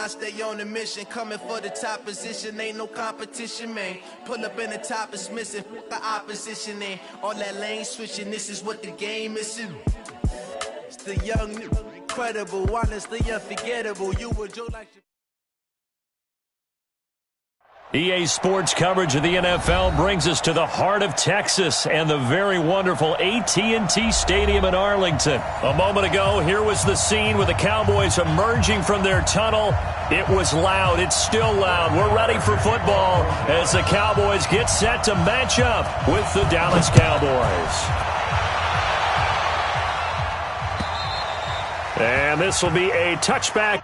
I stay on a mission, coming for the top position. Ain't no competition, man. Pull up in the top is missing, the opposition in. All that lane switching, this is what the game is. It's the young, incredible, honestly unforgettable. You would Joe like EA Sports coverage of the NFL brings us to the heart of Texas and the very wonderful AT&T Stadium in Arlington. A moment ago, here was the scene with the Cowboys emerging from their tunnel. It was loud. It's still loud. We're ready for football as the Cowboys get set to match up with the Dallas Cowboys. And this will be a touchback.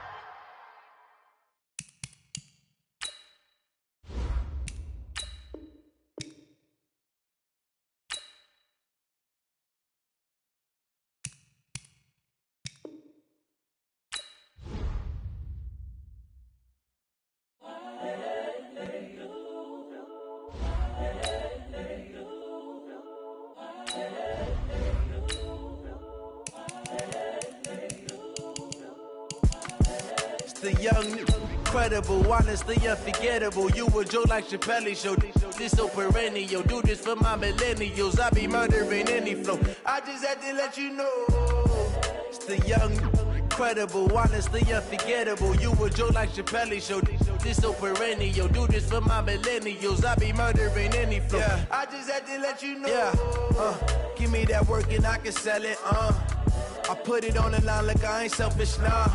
the young, incredible, honestly unforgettable. You would Joe like Chappelle show. This so perennial. Do this for my millennials. I be murdering any flow. I just had to let you know. It's the young, incredible, honestly unforgettable. You would Joe like Chappelle show. This so perennial. Do this for my millennials. I be murdering any flow. Yeah. I just had to let you know. Yeah. Give me that work and I can sell it. I put it on the line like I ain't selfish, nah.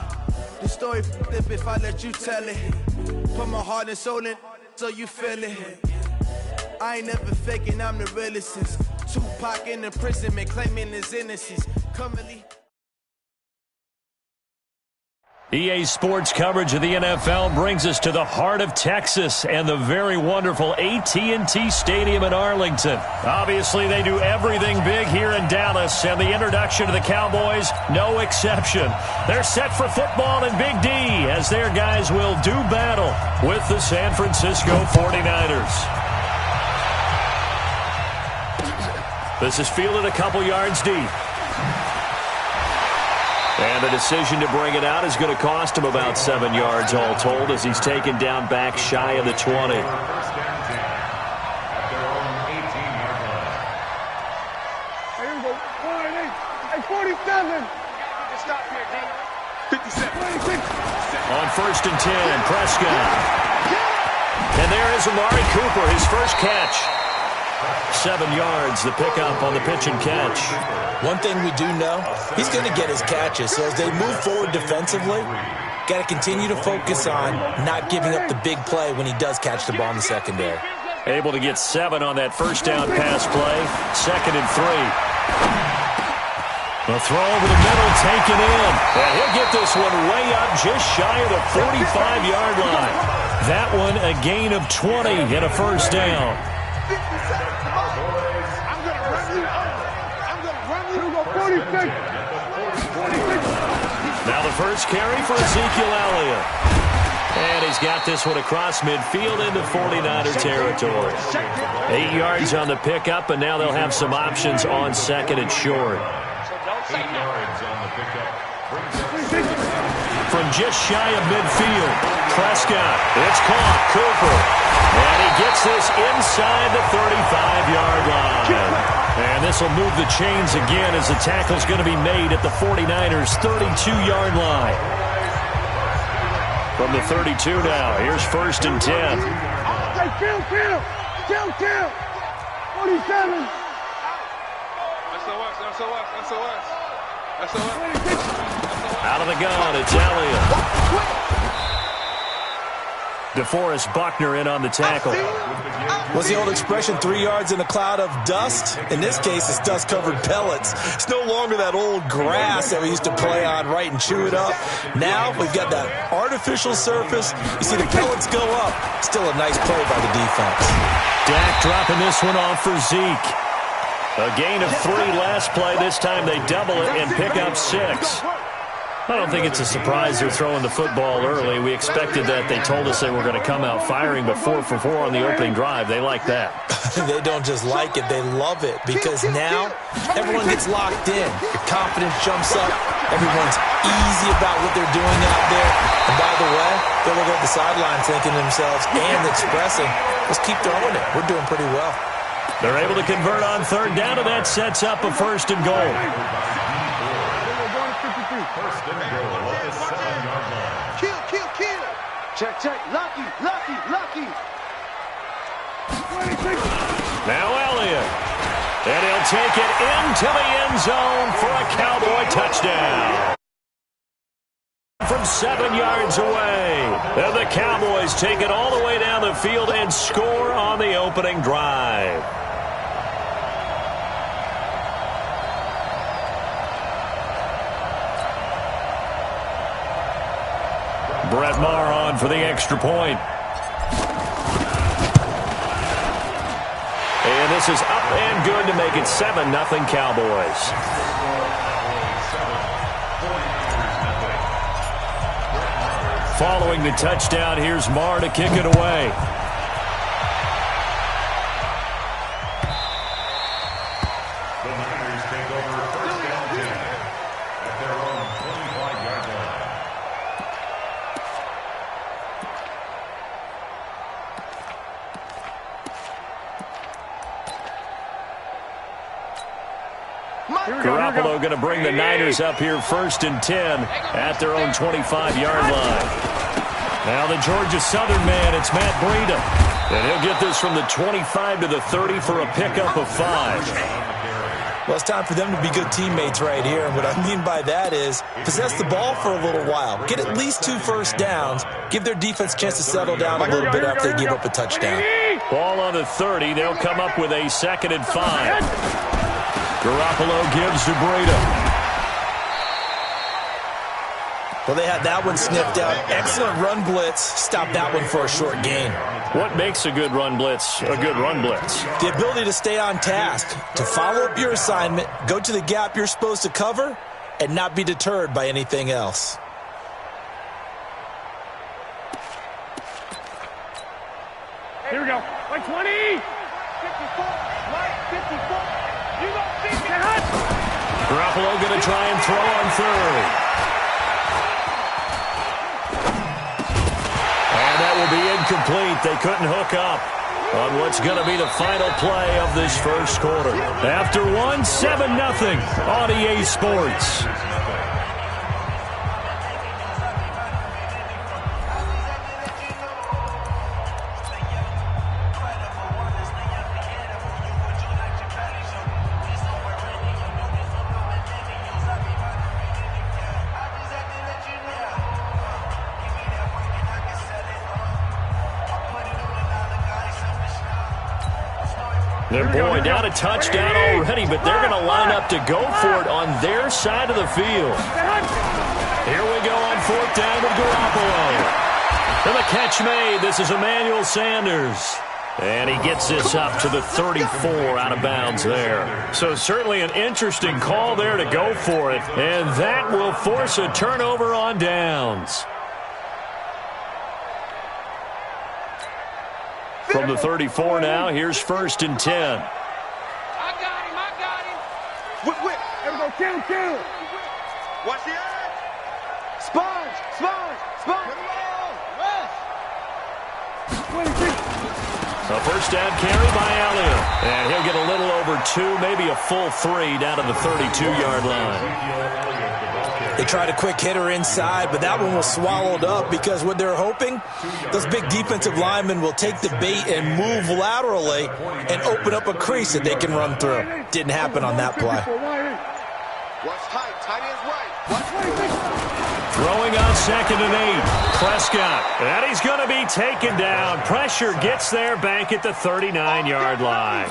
The story flip if I let you tell it. Put my heart and soul in so you feel it. I ain't never faking, I'm the realest since Tupac in imprisonment, claiming his innocence. Commonly. EA Sports coverage of the NFL brings us to the heart of Texas and the very wonderful AT&T Stadium in Arlington. Obviously, they do everything big here in Dallas, and the introduction to the Cowboys, no exception. They're set for football in Big D as their guys will do battle with the San Francisco 49ers. This is fielded a couple yards deep. And the decision to bring it out is going to cost him about 7 yards all told as he's taken down back shy of the 20. First down 10 at their own 18-yard line. Here we go. 47. Stop here, D. 57. 26. On first and 10, Prescott. And there is Amari Cooper, his first catch. 7 yards, the pickup on the pitch and catch. One thing we do know, he's going to get his catches. So as they move forward defensively, got to continue to focus on not giving up the big play when he does catch the ball in the secondary. Able to get 7 on that first down pass play. 2nd and 3. The throw over the middle, taken in. And he'll get this one way up just shy of the 45-yard line. That one a gain of 20 and a first down. Now the first carry for Ezekiel Elliott. And he's got this one across midfield into 49er territory. 8 yards on the pickup, and now they'll have some options on 2nd and short. 8 yards on the pickup. From just shy of midfield, Prescott. It's caught. Cooper. And he gets this inside the 35-yard line. And this will move the chains again as the tackle's going to be made at the 49ers' 32-yard line. From the 32 now, here's 1st and 10. Kill. 47. Out of the gun, it's Elliott. DeForest Buckner in on the tackle. What's the old expression, 3 yards in a cloud of dust? In this case, it's dust-covered pellets. It's no longer that old grass that we used to play on, right, and chew it up. Now we've got that artificial surface. You see the pellets go up. Still a nice play by the defense. Dak dropping this one off for Zeke. A gain of 3 last play. This time they double it and pick up 6. I don't think it's a surprise they're throwing the football early. We expected that. They told us they were going to come out firing, but 4 for 4 on the opening drive. They like that. They don't just like it, they love it, because now everyone gets locked in. Your confidence jumps up. Everyone's easy about what they're doing out there. And by the way, they're looking at the sideline thinking to themselves and expressing, let's keep throwing it. We're doing pretty well. They're able to convert on third down, and that sets up a first and goal. First and goal at the 7-yard line. Kill. Check. Lucky. Now Elliott. And he'll take it into the end zone for a Cowboy touchdown. From 7 yards away. And the Cowboys take it all the way down the field and score on the opening drive. Brett Maher on for the extra point. And this is up and good to make it 7-0 Cowboys. Following the touchdown, here's Maher to kick it away. The Niners take over first down 10 at their own 25-yard line. Garoppolo going to bring the Niners up here first and 10 at their own 25-yard line. Now the Georgia Southern man, it's Matt Breida. And he'll get this from the 25 to the 30 for a pickup of 5. Well, it's time for them to be good teammates right here. And what I mean by that is possess the ball for a little while. Get at least 2 first downs. Give their defense a chance to settle down a little bit after they give up a touchdown. Ball on the 30. They'll come up with a 2nd and 5. Garoppolo gives to Breida. Well, they had that one sniffed out. Excellent run blitz. Stop that one for a short gain. What makes a good run blitz a good run blitz? The ability to stay on task, to follow up your assignment, go to the gap you're supposed to cover, and not be deterred by anything else. Here we go. Like 20. 54. You don't see me. Garoppolo going to try and throw on third. And that will be incomplete. They couldn't hook up on what's going to be the final play of this first quarter. After one, 7-0 on EA Sports. They're boy down a touchdown already, but they're going to line up to go for it on their side of the field. Here we go on 4th down with Garoppolo. And the catch made. This is Emmanuel Sanders. And he gets this up to the 34 out of bounds there. So certainly an interesting call there to go for it. And that will force a turnover on downs. From the 34 now, here's 1st and 10. I got him. Whip. There we go. Kill. Watch the edge. Sponge. A first down carry by Elliott. And he'll get a little over 2, maybe a full 3 down to the 32-yard line. They tried a quick hitter inside, but that one was swallowed up because what they're hoping, those big defensive linemen will take the bait and move laterally and open up a crease that they can run through. Didn't happen on that play. Watch tight ends right. Throwing on 2nd and 8. Prescott. And he's going to be taken down. Pressure gets there back at the 39-yard line.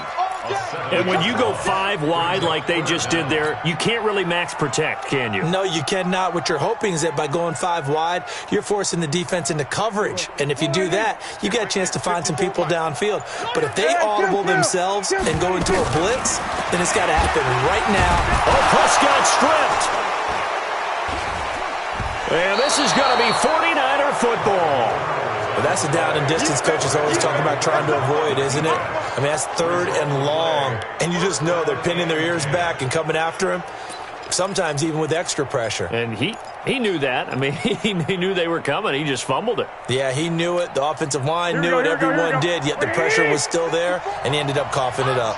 And when you go 5 wide like they just did there, you can't really max protect, can you? No, you cannot. What you're hoping is that by going 5 wide, you're forcing the defense into coverage. And if you do that, you got a chance to find some people downfield. But if they audible themselves and go into a blitz, then it's got to happen right now. Oh, Prescott stripped. And this is going to be 49er football. Well, that's a down and distance coaches always talking about trying to avoid, isn't it? I mean, that's 3rd and long. And you just know they're pinning their ears back and coming after him, sometimes even with extra pressure. And he knew that. I mean, he knew they were coming. He just fumbled it. Yeah, he knew it. The offensive line knew it. Everyone did, yet the pressure was still there, and he ended up coughing it up.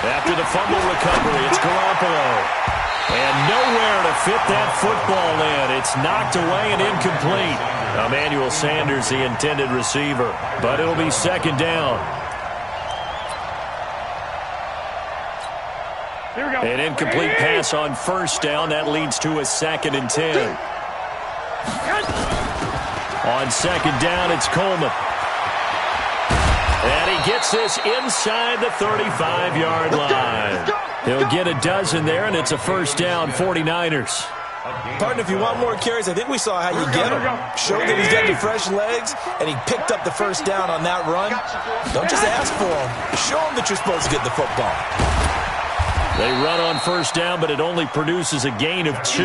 After the fumble recovery, it's Garoppolo. And nowhere to fit that football in. It's knocked away and incomplete. Emmanuel Sanders, the intended receiver. But it'll be 2nd down. Here we go. An incomplete pass on 1st down. That leads to a 2nd and 10. On 2nd down, it's Coleman. And he gets this inside the 35-yard line. He'll get a dozen there, and it's a 1st down, 49ers. Partner, if you want more carries, I think we saw how you get him. Showed that he's got the fresh legs, and he picked up the 1st down on that run. Don't just ask for him. Show him that you're supposed to get the football. They run on 1st down, but it only produces a gain of 2.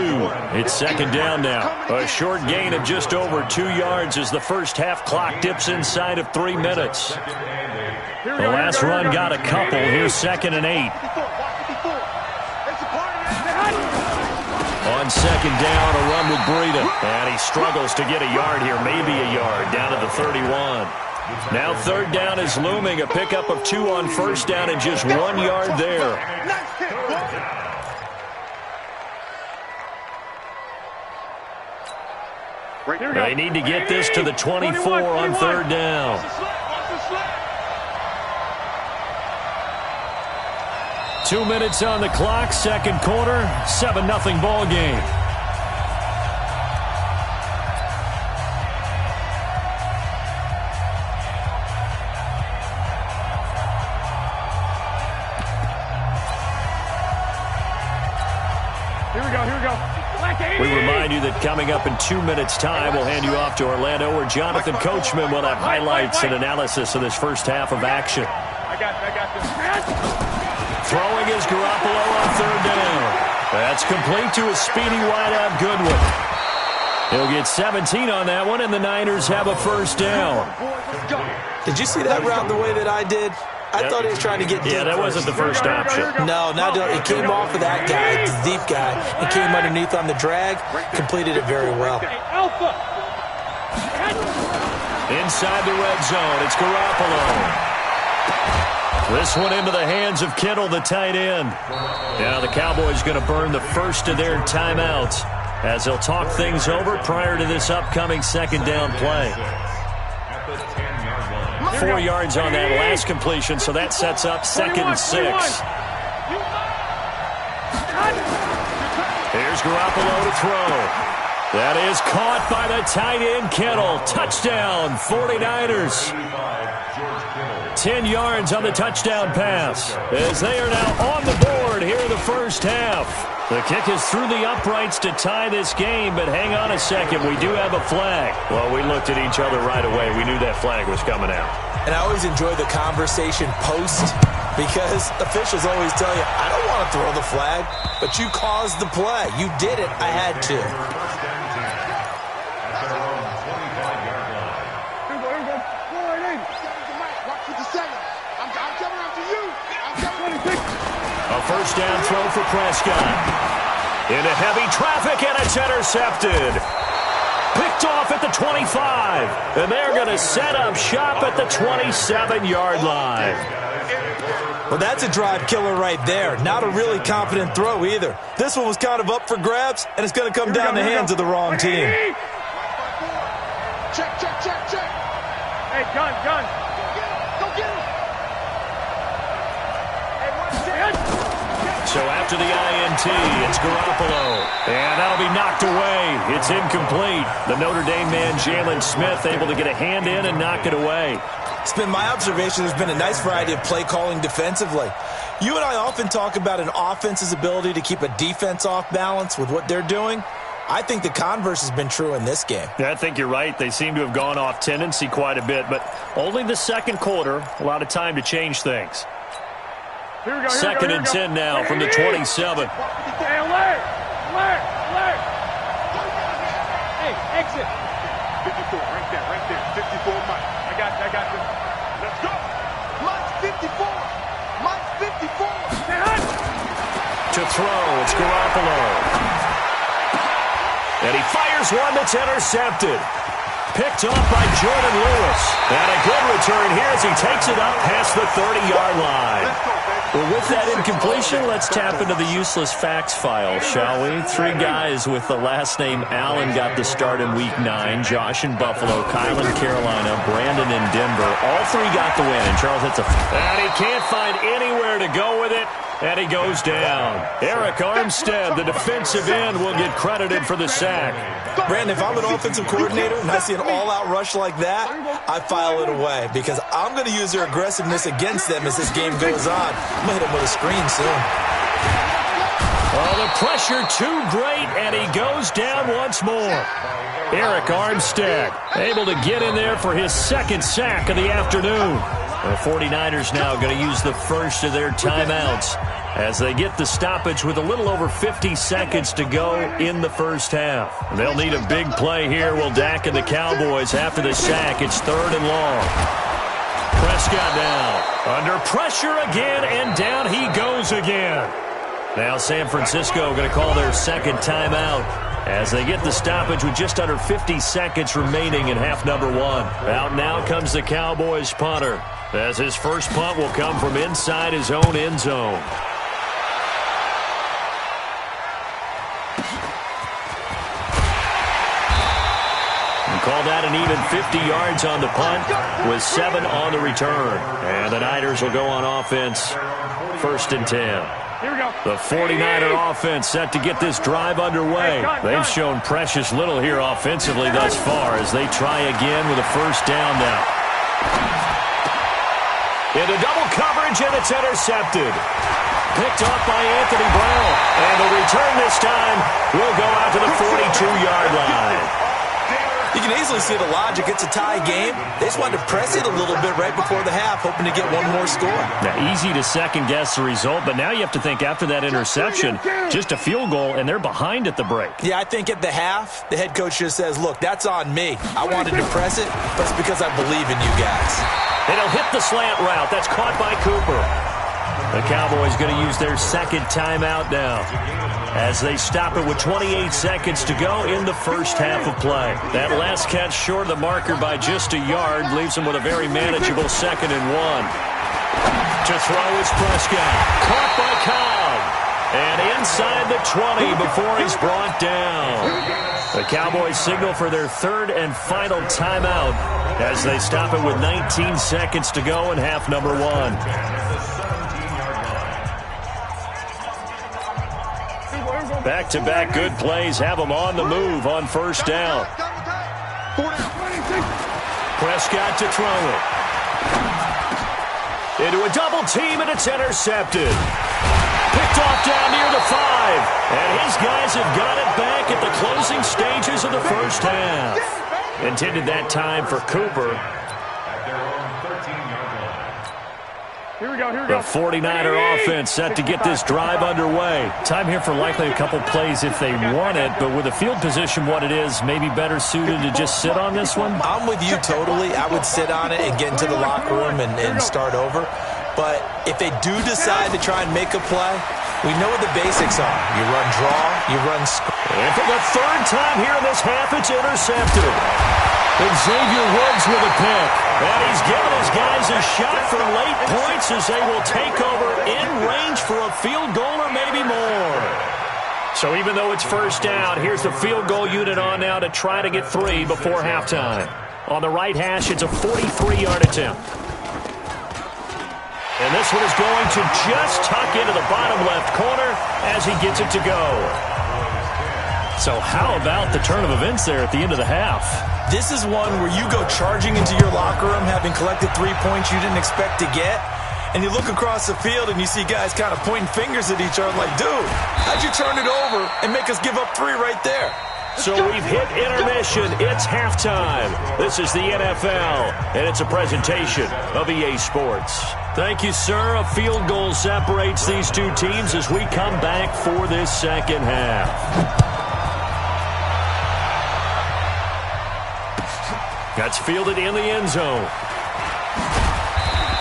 It's 2nd down now. A short gain of just over 2 yards as the first half clock dips inside of 3 minutes. The last run got a couple. Here's 2nd and 8. On 2nd down, a run with Breida. And he struggles to get a yard here, maybe a yard, down to the 31. Now 3rd down is looming, a pickup of 2 on 1st down and just 1 yard there. They need to get this to the 24 on 3rd down. Two minutes on the clock, 2nd quarter, 7-0 ball game. Here we go. We remind you that coming up in 2 minutes' time, we'll hand you off to Orlando, where Jonathan Coachman will have highlights and analysis of this first half of action. I got this. Throwing is Garoppolo on 3rd down. That's complete to a speedy wideout Goodwin. He'll get 17 on that one, and the Niners have a 1st down. Did you see that route the way that I did? I thought he was trying to get deep. Yeah, that wasn't the first option. No, it came off of that guy, the deep guy. It came underneath on the drag, completed it very well. Inside the red zone, it's Garoppolo. This one into the hands of Kittle, the tight end. Now the Cowboys going to burn the first of their timeouts as they'll talk things over prior to this upcoming 2nd down play. 4 yards on that last completion, so that sets up 2nd and 6. Here's Garoppolo to throw. That is caught by the tight end, Kittle. Touchdown, 49ers. 10 yards on the touchdown pass as they are now on the board here in the first half. The kick is through the uprights to tie this game, but hang on a second. We do have a flag. Well, we looked at each other right away. We knew that flag was coming out. And I always enjoy the conversation post because officials always tell you, I don't want to throw the flag, but you caused the play. You did it. I had to. A 1st down throw for Prescott. Into heavy traffic, and it's intercepted. Picked off at the 25. And they're going to set up shop at the 27-yard line. Well, that's a drive killer right there. Not a really confident throw either. This one was kind of up for grabs, and it's going to come down the hands of the wrong team. Check. Hey, gun. Go get him. So after the INT, it's Garoppolo. And that'll be knocked away. It's incomplete. The Notre Dame man, Jalen Smith, able to get a hand in and knock it away. It's been my observation there's been a nice variety of play calling defensively. You and I often talk about an offense's ability to keep a defense off balance with what they're doing. I think the converse has been true in this game. Yeah, I think you're right. They seem to have gone off tendency quite a bit, but only the 2nd quarter, a lot of time to change things. 2nd and 10 now from the 27. Hey, alert! Hey, exit. 54, right there. 54, Mike. I got you. Let's go. Mike's 54. Mike's 54. To throw, it's Garoppolo. And he fires one that's intercepted. Picked off by Jordan Lewis. And a good return here as he takes it up past the 30-yard line. Well, with that incompletion, let's tap into the useless facts file, shall we? 3 guys with the last name Allen got the start in Week 9. Josh in Buffalo, Kyle in Carolina, Brandon in Denver. All 3 got the win, and Charles hits a... And he can't find anywhere to go with it. And he goes down. Eric Armstead, the defensive end, will get credited for the sack. Brandon, if I'm an offensive coordinator and I see an all-out rush like that, I file it away because I'm going to use their aggressiveness against them as this game goes on. I'm going to hit him with a screen soon. Oh, the pressure too great, and he goes down once more. Eric Armstead able to get in there for his 2nd sack of the afternoon. The 49ers now going to use the first of their timeouts as they get the stoppage with a little over 50 seconds to go in the first half. They'll need a big play here. Will Dak and the Cowboys after the sack. It's 3rd and long. Prescott down. Under pressure again, and down he goes again. Now San Francisco going to call their 2nd timeout as they get the stoppage with just under 50 seconds remaining in half number 1. Out now comes the Cowboys punter, as his first punt will come from inside his own end zone. And call that an even 50 yards on the punt with 7 on the return. And the Niners will go on offense, 1st and 10. Here we go. The 49er offense set to get this drive underway. They've shown precious little here offensively thus far as they try again with a 1st down now. Into double coverage, and it's intercepted. Picked off by Anthony Brown. And the return this time will go out to the 42-yard line. You can easily see the logic. It's a tie game. They just wanted to press it a little bit right before the half, hoping to get one more score. Now, easy to second-guess the result, but now you have to think after that interception, just a field goal, and they're behind at the break. Yeah, I think at the half, the head coach just says, look, that's on me. I wanted to press it, but it's because I believe in you guys. And he'll hit the slant route. That's caught by Cooper. The Cowboys going to use their 2nd timeout now as they stop it with 28 seconds to go in the first half of play. That last catch short of the marker by just a yard leaves them with a very manageable 2nd and 1. To throw is Prescott. Caught by Cobb. And inside the 20 before he's brought down. The Cowboys signal for their 3rd and final timeout as they stop it with 19 seconds to go in half number 1. Back-to-back good plays have them on the move on 1st down. Prescott to throw it. Into a double team, and it's intercepted. Picked off down near the 5. And his guys have got it back at the closing stages of the first half. Intended that time for Cooper. Here we go. The 49er offense set to get this drive underway. Time here for likely a couple plays if they want it, but with the field position what it is, maybe better suited to just sit on this one? I'm with you totally. I would sit on it and get into the locker room and start over. But if they do decide to try and make a play, we know what the basics are. You run draw, you run score. And for the 3rd time here in this half, it's intercepted. Xavier Woods with a pick. And he's given his guys a shot for late points as they will take over in range for a field goal or maybe more. So even though it's 1st down, here's the field goal unit on now to try to get 3 before halftime. On the right hash, it's a 43-yard attempt. And this one is going to just tuck into the bottom left corner as he gets it to go. So how about the turn of events there at the end of the half? This is one where you go charging into your locker room having collected 3 points you didn't expect to get, and you look across the field and you see guys kind of pointing fingers at each other like, dude, how'd you turn it over and make us give up 3 right there? So we've hit intermission. It's halftime. This is the NFL, and it's a presentation of EA Sports. Thank you, sir. A field goal separates these 2 teams as we come back for this 2nd half. That's fielded in the end zone.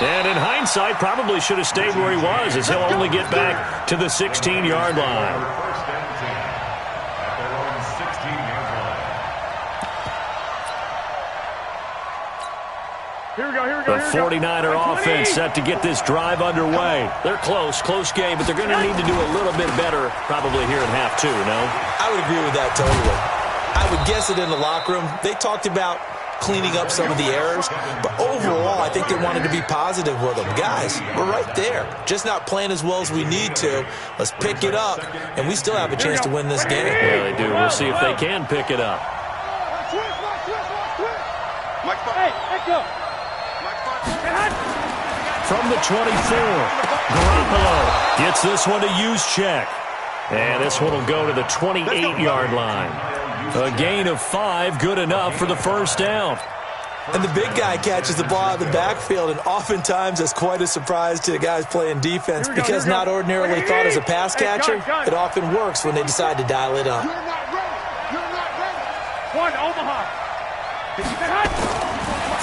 And in hindsight, probably should have stayed where he was, as he'll only get back to the 16-yard line. First and 10 at their own 16-yard line. Here we go. The 49er offense set to get this drive underway. They're close game, but they're going to need to do a little bit better probably here in half two, no? I would agree with that totally. I would guess it in the locker room. They talked about cleaning up some of the errors, but overall, I think they wanted to be positive with them. Guys, we're right there. Just not playing as well as we need to. Let's pick it up, and we still have a chance to win this game. Yeah, they do. We'll see if they can pick it up. From the 24, Garoppolo gets this one to use check. And this one will go to the 28-yard line. A gain of 5, good enough for the first down. And the big guy catches the ball out of the backfield, and oftentimes that's quite a surprise to the guys playing defense because not ordinarily thought as a pass catcher, it often works when they decide to dial it up. You're not ready. One, Omaha.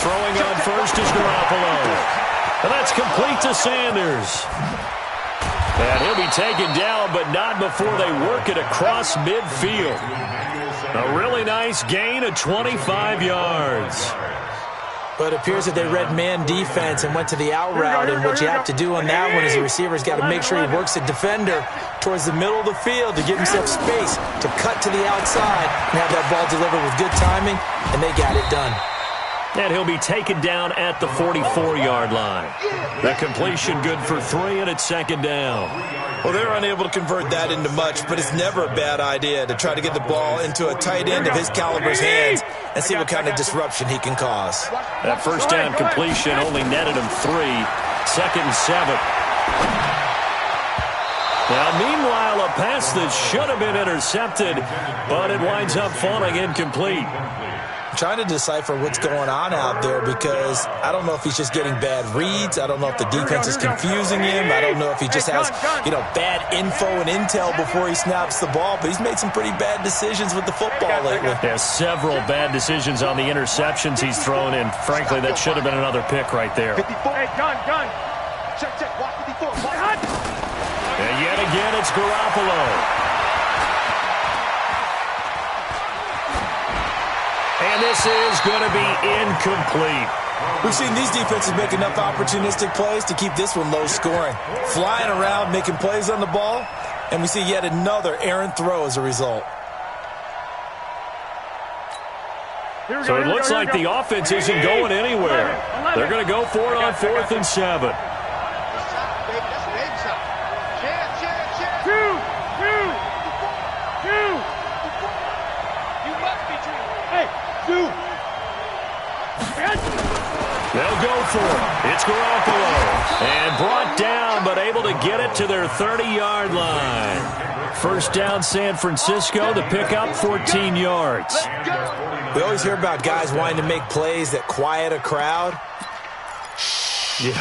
Throwing on first is Garoppolo. And that's complete to Sanders. And he'll be taken down, but not before they work it across midfield. A really nice gain of 25 yards. But it appears that they read man defense and went to the out route, and what you have to do on that one is the receiver's got to make sure he works the defender towards the middle of the field to give himself space to cut to the outside and have that ball delivered with good timing, and they got it done. And he'll be taken down at the 44-yard line. The completion good for 3, and it's second down. Well, they're unable to convert that into much, but it's never a bad idea to try to get the ball into a tight end of his caliber's hands and see what kind of disruption he can cause. That first down completion only netted him 3. Second and 7. Now, meanwhile, a pass that should have been intercepted, but it winds up falling incomplete. Trying to decipher what's going on out there because I don't know if he's just getting bad reads. I don't know if the defense is confusing him. I don't know if he just has, bad info and intel before he snaps the ball. But he's made some pretty bad decisions with the football lately. Yeah, several bad decisions on the interceptions he's thrown in. Frankly, that should have been another pick right there. 54. Hey, gun. Check. Watch 54. And yet again, it's Garoppolo. And this is going to be incomplete. We've seen these defenses make enough opportunistic plays to keep this one low scoring. Flying around, making plays on the ball, and we see yet another errant throw as a result. So it looks like the offense isn't going anywhere. They're going to go for it on 4th and 7. They'll go for it. It's Garoppolo. And brought down, but able to get it to their 30-yard line. First down, San Francisco. The pickup, 14 yards. We always hear about guys wanting to make plays that quiet a crowd. Yeah.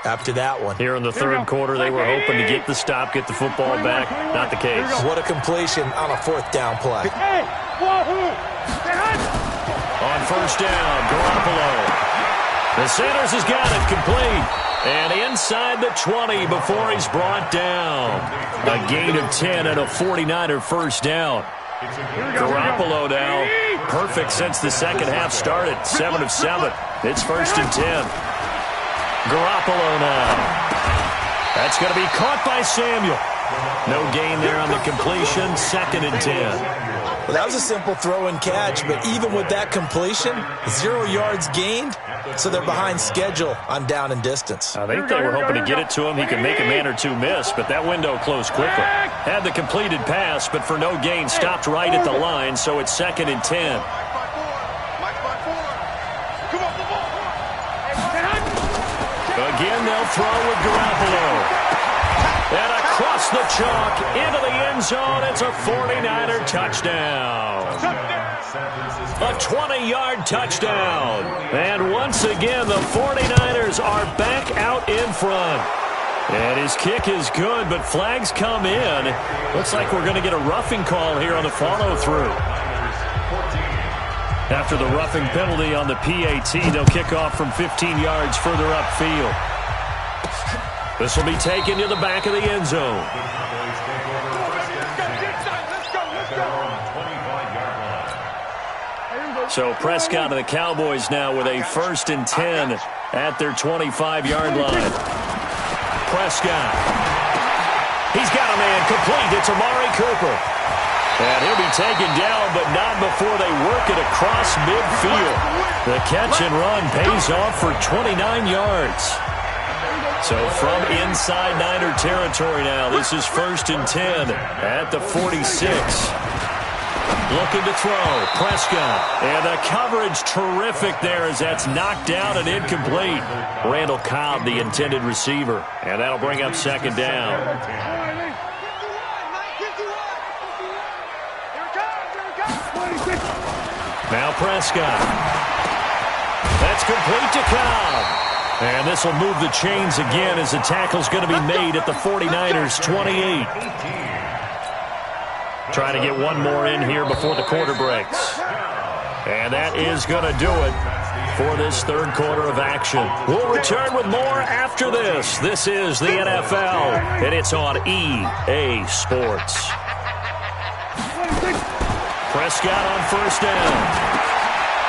After that one. Here in the third quarter, they were hoping to get the stop, get the football back. Not the case. What a completion on a 4th down play. On first down, Garoppolo. The Sanders has got it complete. And inside the 20 before he's brought down. A gain of 10 and a 49er first down. Garoppolo now perfect since the second half started. 7 of 7. It's 1st and 10. Garoppolo now. That's going to be caught by Samuel. No gain there on the completion. 2nd and 10. Well, that was a simple throw and catch, but even with that completion, 0 yards gained, so they're behind schedule on down and distance. I think they were hoping to get it to him. He could make a man or two miss, but that window closed quickly. Had the completed pass, but for no gain, stopped right at the line, so it's 2nd and 10. Again, they'll throw with Garoppolo. And across the chalk, into the end zone, it's a 49er touchdown. A 20-yard touchdown. And once again, the 49ers are back out in front. And his kick is good, but flags come in. Looks like we're going to get a roughing call here on the follow-through. After the roughing penalty on the PAT, they'll kick off from 15 yards further upfield. This will be taken to the back of the end zone. So Prescott and the Cowboys now with a 1st and 10 at their 25-yard line. Prescott. He's got a man complete. It's Amari Cooper. And he'll be taken down, but not before they work it across midfield. The catch and run pays off for 29 yards. So from inside Niner territory now, this is 1st and 10 at the 46. Looking to throw, Prescott. And the coverage terrific there as that's knocked down and incomplete. Randall Cobb, the intended receiver. And that'll bring up 2nd down. Now Prescott. That's complete to Cobb. And this will move the chains again as the tackle's going to be made at the 49ers' 28. Trying to get one more in here before the quarter breaks. And that is going to do it for this 3rd quarter of action. We'll return with more after this. This is the NFL, and it's on EA Sports. Prescott on 1st down.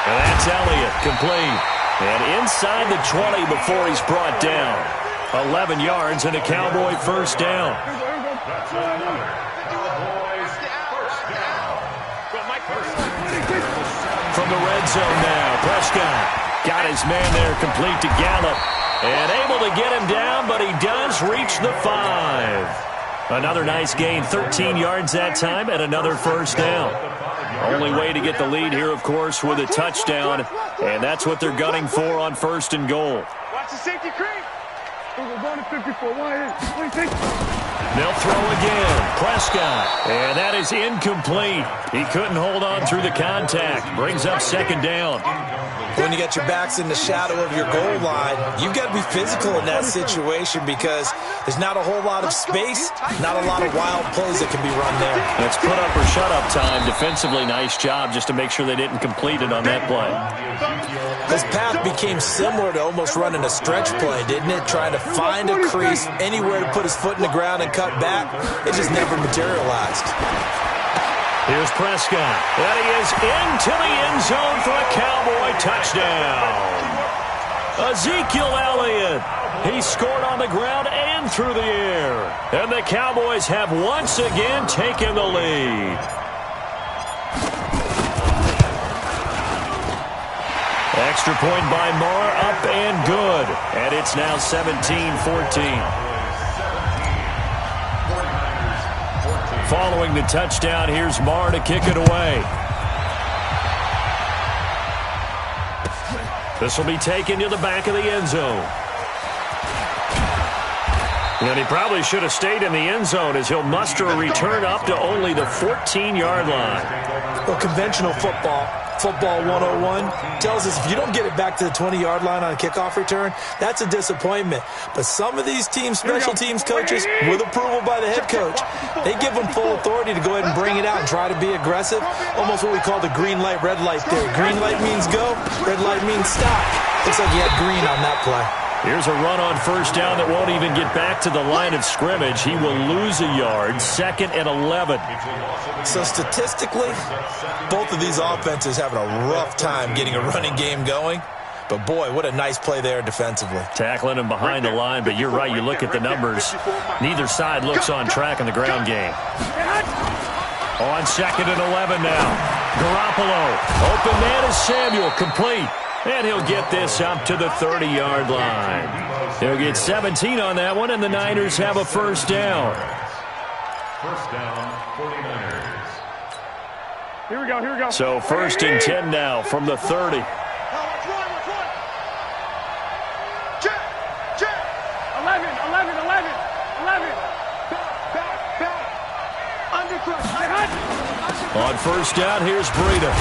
And that's Elliott, complete. And inside the 20 before he's brought down. 11 yards and a Cowboy 1st down. From the red zone now, Prescott got his man there complete to Gallup. And able to get him down, but he does reach the 5. Another nice gain, 13 yards that time, and another 1st down. Only way to get the lead here, of course, with a touchdown, and that's what they're gunning for on 1st and goal. Watch the safety creep. They'll throw again. Prescott. And that is incomplete. He couldn't hold on through the contact. Brings up 2nd down. When you get your backs in the shadow of your goal line, you've got to be physical in that situation because there's not a whole lot of space, not a lot of wild plays that can be run there. It's put up or shut up time. Defensively, nice job just to make sure they didn't complete it on that play. This path became similar to almost running a stretch play, didn't it? Trying to find a crease, anywhere to put his foot in the ground and cut back. It just never materialized. Here's Prescott. And he is into the end zone for a Cowboy touchdown. Ezekiel Elliott. He scored on the ground and through the air. And the Cowboys have once again taken the lead. Extra point by Marr, up and good. And it's now 17-14. Following the touchdown, here's Marr to kick it away. This will be taken to the back of the end zone. And he probably should have stayed in the end zone as he'll muster a return up to only the 14-yard line. Well, conventional football 101, tells us if you don't get it back to the 20-yard line on a kickoff return, that's a disappointment. But some of these teams, special teams coaches, with approval by the head coach, they give them full authority to go ahead and bring it out and try to be aggressive. Almost what we call the green light, red light theory. Green light means go, red light means stop. Looks like you had green on that play. Here's a run on 1st down that won't even get back to the line of scrimmage. He will lose a yard, 2nd and 11. So statistically, both of these offenses having a rough time getting a running game going. But boy, what a nice play there defensively. Tackling him behind the line, but you're right, you look at the numbers. Neither side looks on track in the ground game. On 2nd and 11 now. Garoppolo. Open man is Samuel, complete. And he'll get this up to the 30-yard line. He'll get 17 on that one, and the Niners have a 1st down. 1st down, 49ers. Here we go, here we go. So 1st and 10 now from the 30. Check, check. 11. Back. On 1st down, here's Breida.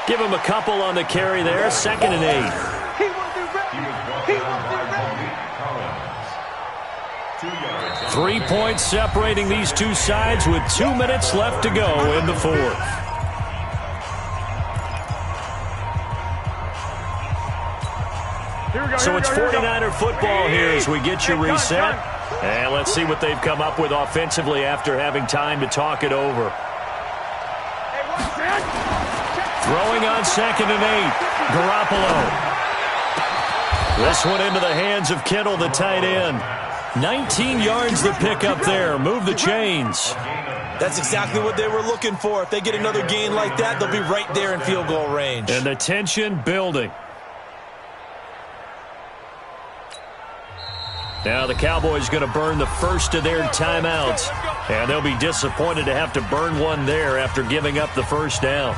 Give him a couple on the carry there, 2nd and 8. He will be ready. 3 points separating these two sides with 2 minutes left to go in the 4th. So it's 49er football here as we get you reset. And let's see what they've come up with offensively after having time to talk it over. Throwing on 2nd and 8. Garoppolo. This one into the hands of Kittle, the tight end. 19 yards to pick up there. Move the chains. That's exactly what they were looking for. If they get another gain like that, they'll be right there in field goal range. And the tension building. Now the Cowboys going to burn the first of their timeouts. And they'll be disappointed to have to burn one there after giving up the first down.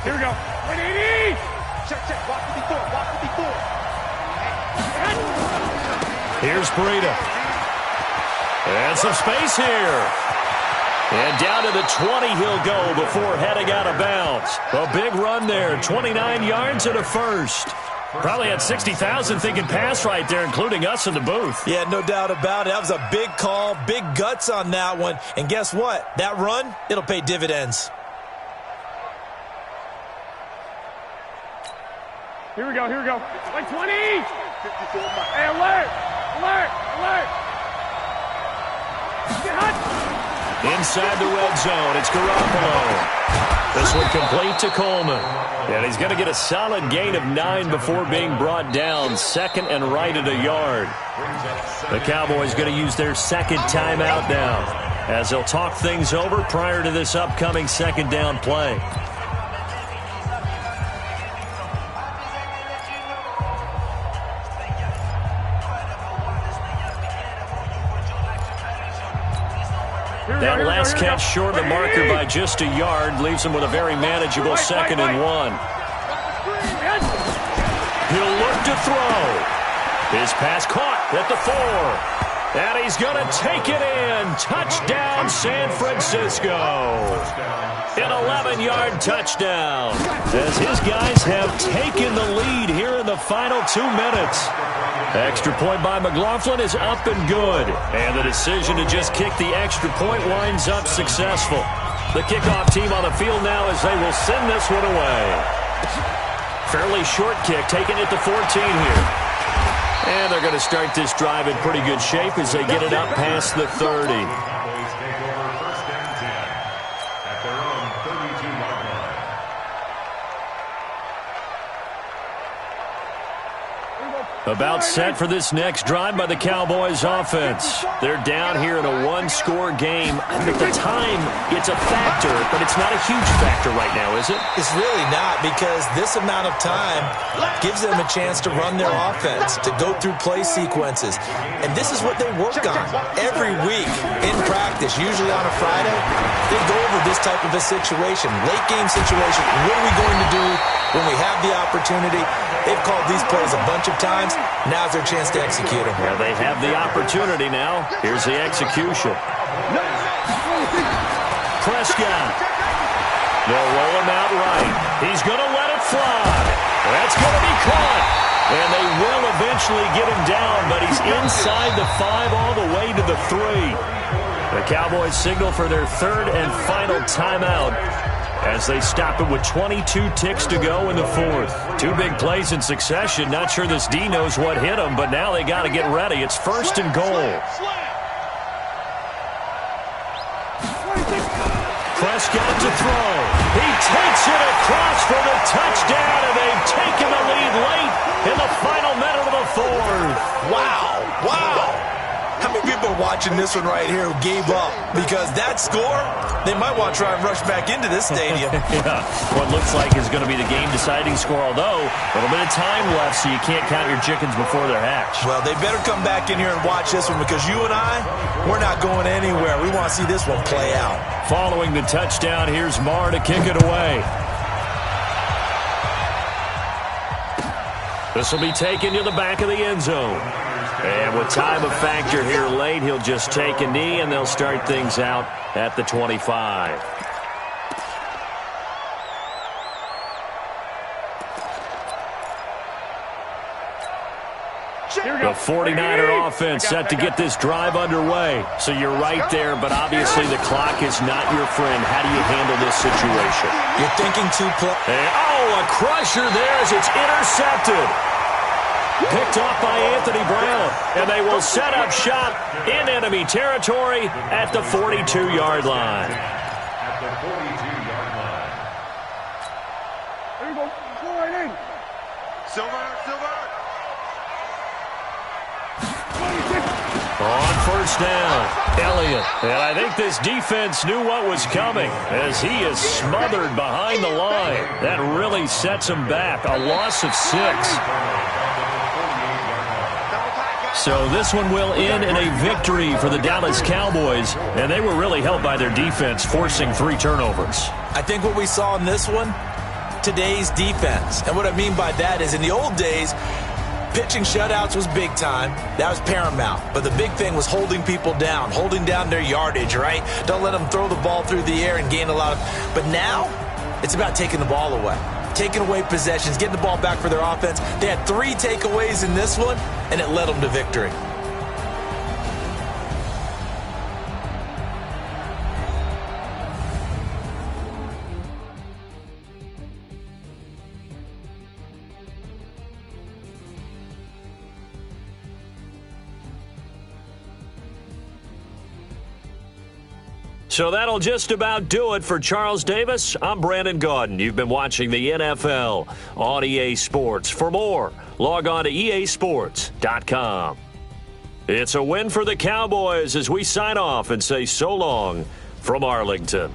Here we go. 180. Check. Walk to before. Here's Breida. And some space here. And down to the 20 he'll go before heading out of bounds. A big run there. 29 yards and a first. Probably had 60,000 thinking pass right there, including us in the booth. Yeah, no doubt about it. That was a big call, big guts on that one. And guess what? That run, it'll pay dividends. Here we go. 120. Hey, alert. Get hot. Inside the red zone, it's Garoppolo. This one complete to Coleman. And he's going to get a solid gain of 9 before being brought down. 2nd and right at a yard. The Cowboys going to use their second timeout now as they'll talk things over prior to this upcoming 2nd down play. That last catch short of the marker by just a yard leaves him with a very manageable 2nd and 1. He'll look to throw. His pass caught at the 4. And he's going to take it in. Touchdown, San Francisco. An 11-yard touchdown. As his guys have taken the lead here in the final 2 minutes. Extra point by McLaughlin is up and good. And the decision to just kick the extra point winds up successful. The kickoff team on the field now as they will send this one away. Fairly short kick, taken at the 14 here. And they're going to start this drive in pretty good shape as they get it up past the 30. About set for this next drive by the Cowboys offense. They're down here in a 1-score game. At the time, it's a factor, but it's not a huge factor right now, is it? It's really not, because this amount of time gives them a chance to run their offense, to go through play sequences. And this is what they work on every week in practice, usually on a Friday. They go over this type of a situation, late game situation. What are we going to do when we have the opportunity? They've called these plays a bunch of times. Now's their chance to execute them. Well, they have the opportunity now. Here's the execution. Prescott. They'll roll him out right. He's going to let it fly. That's going to be caught. And they will eventually get him down, but he's inside the 5 all the way to the 3. The Cowboys signal for their 3rd and final timeout as they stop it with 22 ticks to go in the 4th. 2 big plays in succession. Not sure this D knows what hit him, but now they got to get ready. It's 1st and goal. Prescott to throw. He takes it across for the touchdown, and they've taken the lead late in the final minute of the 4th. Wow. How many people are watching this one right here who gave up? Because that score, they might want to try and rush back into this stadium. Yeah, what looks like is going to be the game-deciding score, although a little bit of time left, so you can't count your chickens before they're hatched. Well, they better come back in here and watch this one, because you and I, we're not going anywhere. We want to see this one play out. Following the touchdown, here's Marr to kick it away. This will be taken to the back of the end zone. And with time of factor here late, he'll just take a knee, and they'll start things out at the 25. The 49er offense set to get this drive underway. So you're right there, but obviously the clock is not your friend. How do you handle this situation? You're thinking a crusher there as it's intercepted. Picked off by Anthony Brown, and they will set up shop in enemy territory at the 42-yard line. At the 42-yard line. There you go. Go right in. Silver. On first down, Elliott. And I think this defense knew what was coming as he is smothered behind the line. That really sets him back. A loss of 6. So this one will end in a victory for the Dallas Cowboys, and they were really helped by their defense, forcing 3 turnovers. I think what we saw in this one, today's defense. And what I mean by that is in the old days, pitching shutouts was big time. That was paramount. But the big thing was holding people down, holding down their yardage, right? Don't let them throw the ball through the air and gain a lot of... But now, it's about taking the ball away. Taking away possessions, getting the ball back for their offense. They had 3 takeaways in this one, and it led them to victory. So that'll just about do it for Charles Davis. I'm Brandon Gaudin. You've been watching the NFL on EA Sports. For more, log on to easports.com. It's a win for the Cowboys as we sign off and say so long from Arlington.